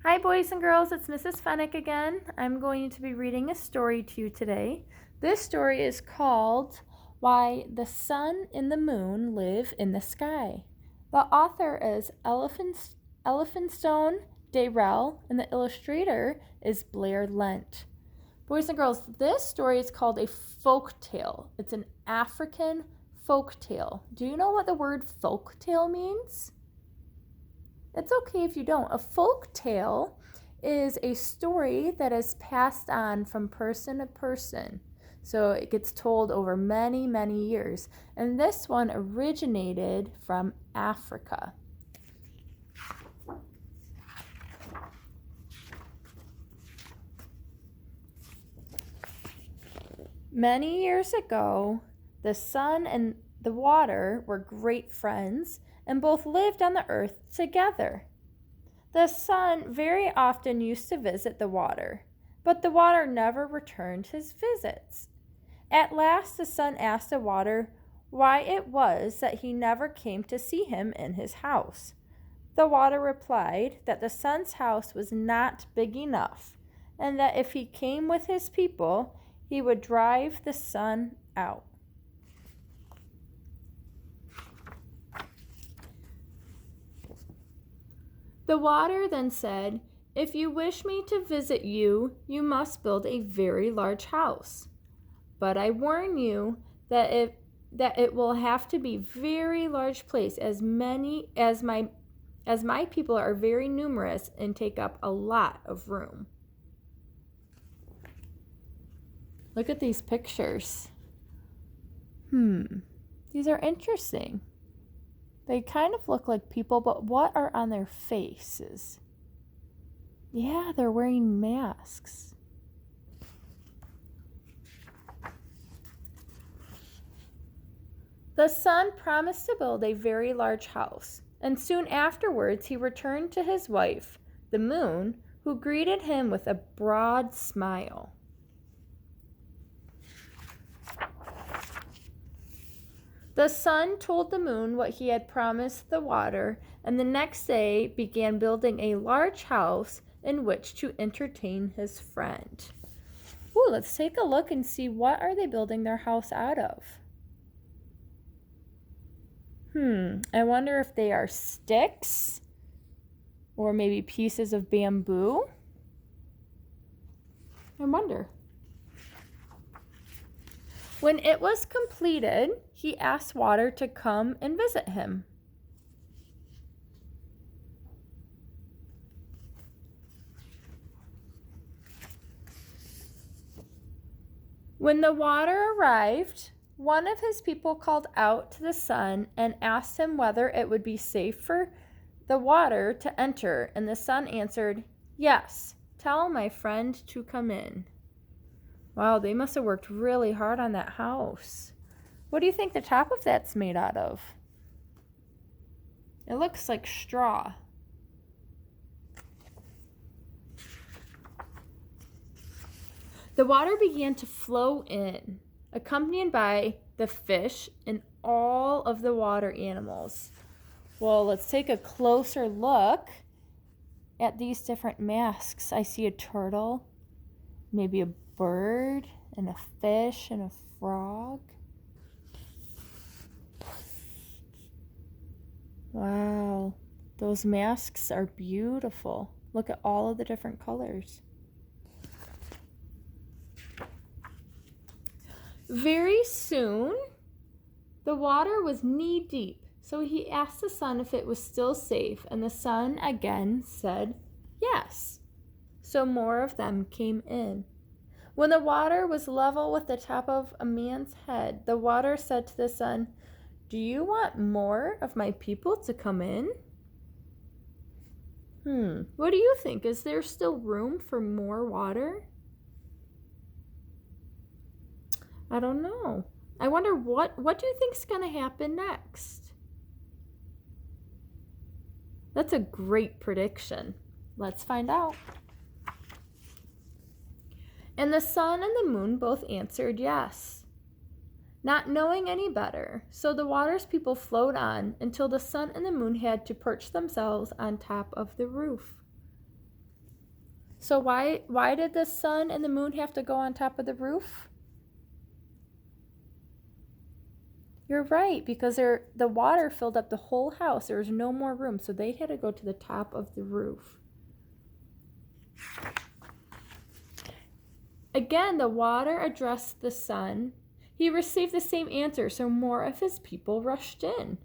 Hi boys and girls, it's Mrs. Fennick again. I'm going to be reading a story to you today. This story is called Why the Sun and the Moon Live in the Sky. The author is Elphinstone Dayrell and the illustrator is Blair Lent. Boys and girls, this story is called a folk tale. It's an African folk tale. Do you know what the word folk tale means? It's okay if you don't. A folk tale is a story that is passed on from person to person. So it gets told over many, many years. And this one originated from Africa. Many years ago, the sun and the water were great friends and both lived on the earth together. The sun very often used to visit the water, but the water never returned his visits. At last the sun asked the water why it was that he never came to see him in his house. The water replied that the sun's house was not big enough, and that if he came with his people, he would drive the sun out. The water then said, "If you wish me to visit you, you must build a very large house. But I warn you that it will have to be very large place as my people are very numerous and take up a lot of room." Look at these pictures. These are interesting. They kind of look like people, but what are on their faces? Yeah, they're wearing masks. The sun promised to build a very large house, and soon afterwards he returned to his wife, the moon, who greeted him with a broad smile. The sun told the moon what he had promised the water, and the next day began building a large house in which to entertain his friend. Ooh, let's take a look and see what are they building their house out of. I wonder if they are sticks or maybe pieces of bamboo. I wonder. When it was completed, he asked water to come and visit him. When the water arrived, one of his people called out to the sun and asked him whether it would be safe for the water to enter, and the sun answered, "Yes, tell my friend to come in." Wow, they must have worked really hard on that house. What do you think the top of that's made out of? It looks like straw. The water began to flow in, accompanied by the fish and all of the water animals. Well, let's take a closer look at these different masks. I see a turtle, maybe a bird, and a fish, and a frog. Wow, those masks are beautiful. Look at all of the different colors. Very soon, the water was knee-deep, so he asked the sun if it was still safe, and the sun again said yes. So more of them came in. When the water was level with the top of a man's head, the water said to the sun, "Do you want more of my people to come in?" What do you think? Is there still room for more water? I don't know. I wonder what do you think is going to happen next? That's a great prediction. Let's find out. And the sun and the moon both answered yes, not knowing any better. So the water's people flowed on until the sun and the moon had to perch themselves on top of the roof. So why did the sun and the moon have to go on top of the roof? You're right, because the water filled up the whole house. There was no more room, so they had to go to the top of the roof. Again, the water addressed the sun. He received the same answer, so more of his people rushed in.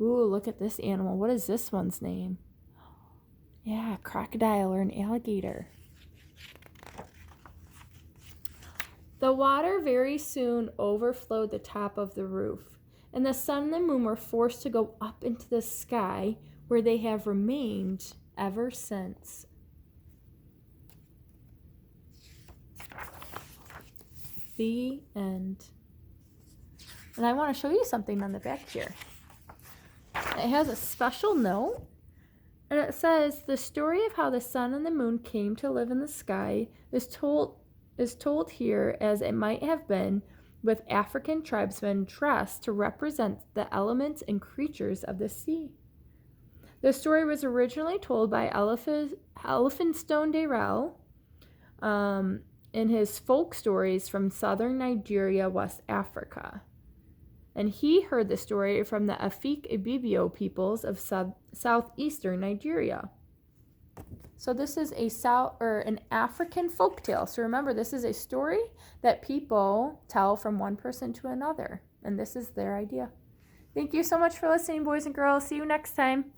Ooh, look at this animal. What is this one's name? Yeah, crocodile or an alligator. The water very soon overflowed the top of the roof, and the sun and the moon were forced to go up into the sky, where they have remained ever since. The end. And I want to show you something on the back here. It has a special note, and it says, the story of how the sun and the moon came to live in the sky is told here as it might have been, with African tribesmen dressed to represent the elements and creatures of the sea. The story was originally told by Elphinstone Daryl in his folk stories from southern Nigeria, West Africa. And he heard the story from the Afik Ibibio peoples of southeastern Nigeria. So this is an African folktale. So remember, this is a story that people tell from one person to another. And this is their idea. Thank you so much for listening, boys and girls. See you next time.